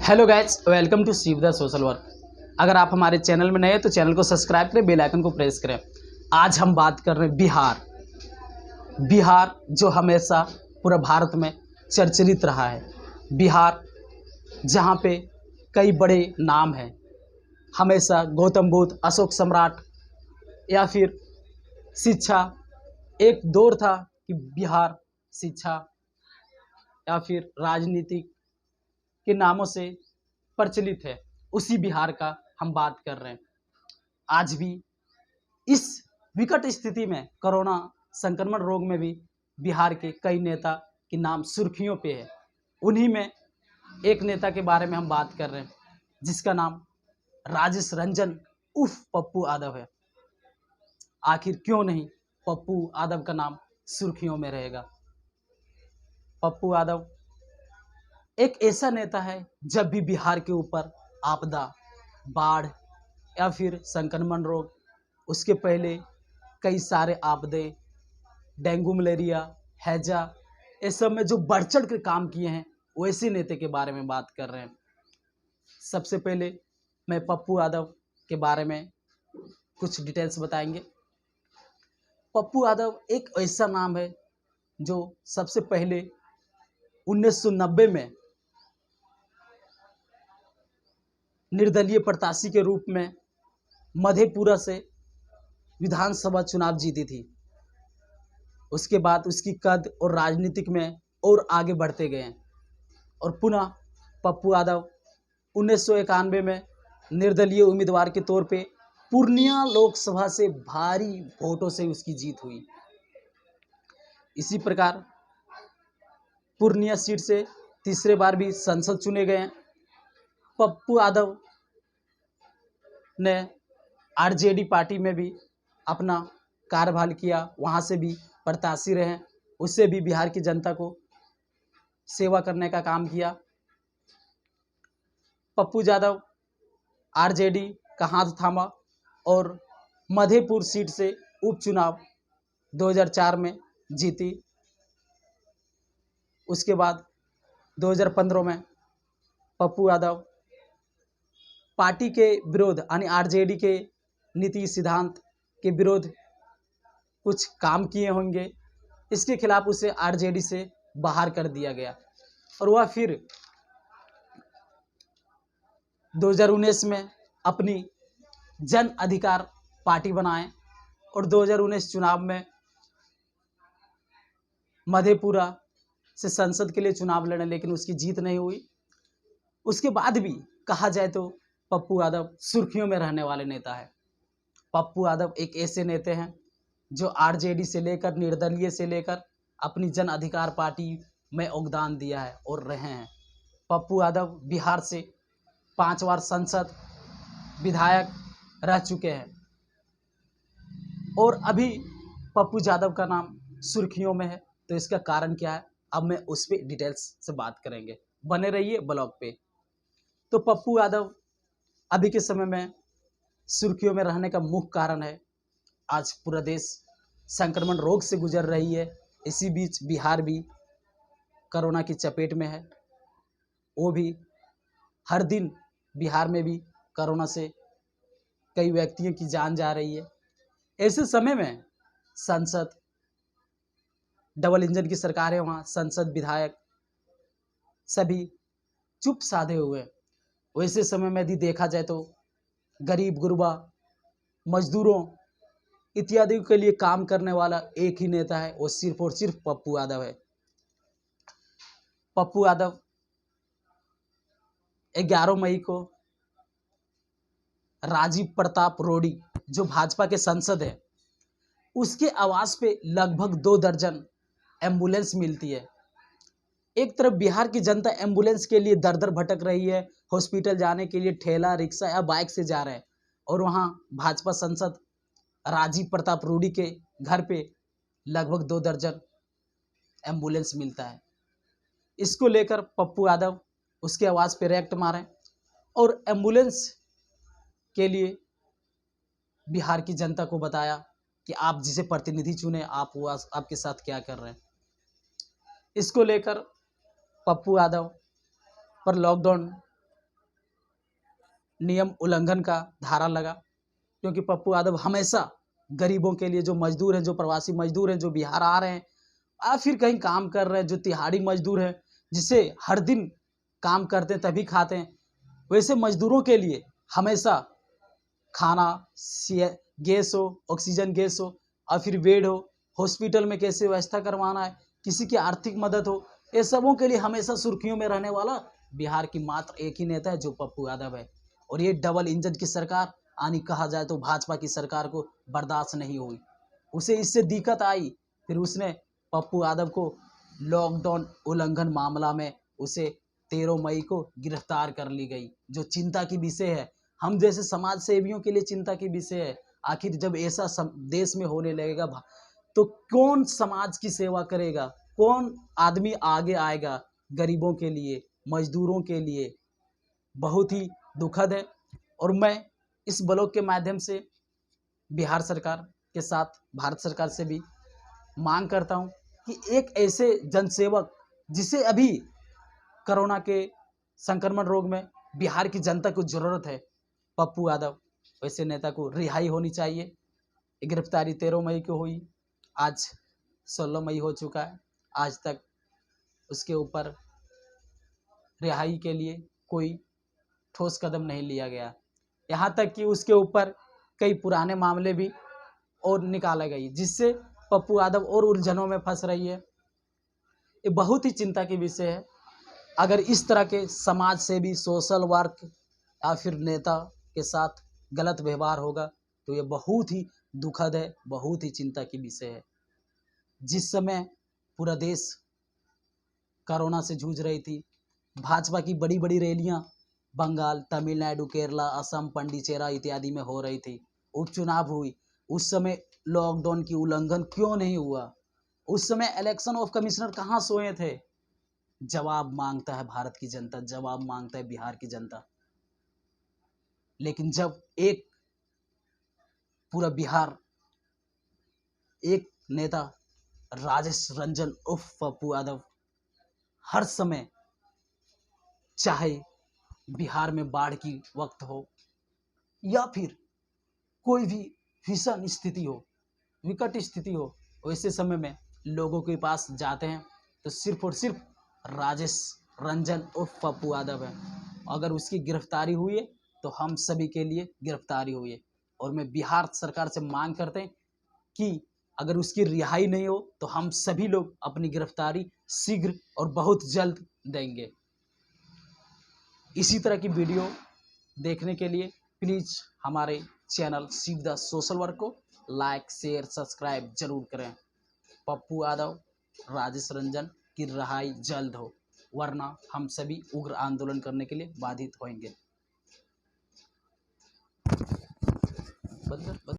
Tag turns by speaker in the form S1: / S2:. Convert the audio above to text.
S1: Hello guys, welcome to Shivda social work. अगर आप हमारे चैनल में नए हैं तो चैनल को सब्सक्राइब करें, बेल आइकन को प्रेस करें। आज हम बात कर रहे हैं बिहार जो हमेशा पूरा भारत में चर्चित रहा है। बिहार जहाँ पे कई बड़े नाम हैं, हमेशा गौतम बुद्ध, अशोक सम्राट या फिर शिक्षा। एक दौर था कि बिहार शिक्षा या फिर राजनीतिक के नामों से प्रचलित है। उसी बिहार का हम बात कर रहे हैं। आज भी इस विकट स्थिति में, कोरोना संक्रमण रोग में भी बिहार के कई नेता के नाम सुर्खियों पे है। उन्हीं में एक नेता के बारे में हम बात कर रहे हैं, जिसका नाम राजेश रंजन उर्फ पप्पू यादव है। आखिर क्यों नहीं पप्पू यादव का नाम सुर्खियों में रहेगा? पप्पू यादव एक ऐसा नेता है, जब भी बिहार के ऊपर आपदा, बाढ़ या फिर संक्रमण रोग, उसके पहले कई सारे आपदे, डेंगू, मलेरिया, हैजा, इस सब में जो बढ़ चढ़ कर काम किए हैं, वैसे नेता के बारे में बात कर रहे हैं। सबसे पहले मैं पप्पू यादव के बारे में कुछ डिटेल्स बताएंगे। पप्पू यादव एक ऐसा नाम है जो सबसे पहले 1990 में निर्दलीय प्रत्याशी के रूप में मधेपुरा से विधानसभा चुनाव जीती थी। उसके बाद उसकी कद और राजनीतिक में और आगे बढ़ते गए हैं और पुनः पप्पू यादव 1991 में निर्दलीय उम्मीदवार के तौर पे पूर्णिया लोकसभा से भारी वोटों से उसकी जीत हुई। इसी प्रकार पूर्णिया सीट से तीसरे बार भी संसद चुने गए हैं। पप्पू यादव ने आरजेडी पार्टी में भी अपना कार्यभार किया, वहाँ से भी प्रत्याशी रहे, उससे भी बिहार की जनता को सेवा करने का काम किया। पप्पू यादव आरजेडी का हाथ थामा और मधेपुर सीट से उपचुनाव 2004 में जीती। उसके बाद 2015 में पप्पू यादव पार्टी के विरोध यानी आरजेडी के नीति सिद्धांत के विरोध कुछ काम किए होंगे, इसके खिलाफ उसे आरजेडी से बाहर कर दिया गया और वह फिर 2019 में अपनी जन अधिकार पार्टी बनाए और 2019 चुनाव में मधेपुरा से संसद के लिए चुनाव लड़े, लेकिन उसकी जीत नहीं हुई। उसके बाद भी कहा जाए तो पप्पू यादव सुर्खियों में रहने वाले नेता है। पप्पू यादव एक ऐसे नेता हैं जो आरजेडी से लेकर, निर्दलीय से लेकर अपनी जन अधिकार पार्टी में योगदान दिया है और रहे हैं। पप्पू यादव बिहार से 5 बार संसद विधायक रह चुके हैं और अभी पप्पू यादव का नाम सुर्खियों में है। तो इसका कारण क्या है, अब मैं उस पर डिटेल्स से बात करेंगे। बने रहिए ब्लॉग पे। तो पप्पू यादव अभी के समय में सुर्खियों में रहने का मुख्य कारण है, आज पूरा देश संक्रमण रोग से गुजर रही है। इसी बीच बिहार भी कोरोना की चपेट में है। वो भी हर दिन बिहार में भी कोरोना से कई व्यक्तियों की जान जा रही है। ऐसे समय में संसद, डबल इंजन की सरकार है, वहाँ संसद, विधायक सभी चुप साधे हुए। वैसे समय में यदि देखा जाए तो गरीब गुरबा, मजदूरों इत्यादि के लिए काम करने वाला एक ही नेता है, वो सिर्फ और सिर्फ पप्पू यादव है। पप्पू यादव 11 मई को राजीव प्रताप रूडी, जो भाजपा के सांसद है, उसके आवास पे लगभग 2 दर्जन एम्बुलेंस मिलती है। एक तरफ बिहार की जनता एम्बुलेंस के लिए दर दर भटक रही है, हॉस्पिटल जाने के लिए ठेला, रिक्शा या बाइक से जा रहे हैं, और वहाँ भाजपा सांसद राजीव प्रताप रूडी के घर पे लगभग 2 दर्जन एम्बुलेंस मिलता है। इसको लेकर पप्पू यादव उसके आवाज़ पे रिएक्ट मारे और एम्बुलेंस के लिए बिहार की जनता को बताया कि आप जिसे प्रतिनिधि चुने, आप वो आपके साथ क्या कर रहे हैं। इसको लेकर पप्पू यादव पर लॉकडाउन नियम उल्लंघन का धारा लगा, क्योंकि पप्पू यादव हमेशा गरीबों के लिए, जो मजदूर हैं, जो प्रवासी मजदूर हैं, जो बिहार आ रहे हैं या फिर कहीं काम कर रहे हैं, जो तिहाड़ी मजदूर हैं, जिसे हर दिन काम करते हैं तभी खाते हैं, वैसे मजदूरों के लिए हमेशा खाना, गैस हो, ऑक्सीजन गैस हो, और फिर बेड हो, हॉस्पिटल में कैसे व्यवस्था करवाना है, किसी की आर्थिक मदद हो, ये सबों के लिए हमेशा सुर्खियों में रहने वाला बिहार की मात्र एक ही नेता है, जो पप्पू यादव है। और ये डबल इंजन की सरकार आनी, कहा जाए तो भाजपा की सरकार को बर्दाश्त नहीं हुई, उसे इससे दिक्कत आई, फिर उसने पप्पू यादव को लॉकडाउन उल्लंघन मामला में उसे 13 मई को गिरफ्तार कर ली गई, जो चिंता की विषय है। हम जैसे समाज सेवियों के लिए चिंता की विषय है। आखिर जब ऐसा देश में होने लगेगा तो कौन समाज की सेवा करेगा, कौन आदमी आगे आएगा गरीबों के लिए, मजदूरों के लिए। बहुत ही दुखद है। और मैं इस ब्लॉग के माध्यम से बिहार सरकार के साथ भारत सरकार से भी मांग करता हूं कि एक ऐसे जनसेवक, जिसे अभी कोरोना के संक्रमण रोग में बिहार की जनता को जरूरत है, पप्पू यादव, वैसे नेता को रिहाई होनी चाहिए। गिरफ्तारी 13 मई को हुई, आज 16 मई हो चुका है, आज तक उसके ऊपर रिहाई के लिए कोई ठोस कदम नहीं लिया गया। यहाँ तक कि उसके ऊपर कई पुराने मामले भी और निकाले गए, जिससे पप्पू यादव और उलझनों में फंस रही है। ये बहुत ही चिंता की विषय है। अगर इस तरह के समाज सेवी, सोशल वर्क या फिर नेता के साथ गलत व्यवहार होगा तो ये बहुत ही दुखद है, बहुत ही चिंता की विषय है। जिस समय पूरा देश कोरोना से जूझ रही थी, भाजपा की बड़ी बड़ी रैलियां बंगाल, तमिलनाडु, केरला, असम, पंडिचेरा इत्यादि में हो रही थी, उपचुनाव हुई, उस समय लॉकडाउन की उल्लंघन क्यों नहीं हुआ? उस समय इलेक्शन ऑफ कमिश्नर कहाँ सोए थे? जवाब मांगता है भारत की जनता, जवाब मांगता है बिहार की जनता। लेकिन जब एक पूरा बिहार, एक नेता राजेश रंजन उर्फ पप्पू यादव हर समय, चाहे बिहार में बाढ़ की वक्त हो या फिर कोई भी भीषण स्थिति हो, विकट स्थिति हो, वैसे समय में लोगों के पास जाते हैं तो सिर्फ और सिर्फ राजेश रंजन उर्फ पप्पू यादव है। अगर उसकी गिरफ्तारी हुई है तो हम सभी के लिए गिरफ्तारी हुई है। और मैं बिहार सरकार से मांग करते हैं कि अगर उसकी रिहाई नहीं हो तो हम सभी लोग अपनी गिरफ्तारी शीघ्र और बहुत जल्द देंगे। इसी तरह की वीडियो देखने के लिए प्लीज़ हमारे चैनल सीधा सोशल वर्क को लाइक, शेयर, सब्सक्राइब जरूर करें। पप्पू यादव, राजेश रंजन की रिहाई जल्द हो, वरना हम सभी उग्र आंदोलन करने के लिए बाधित होंगे।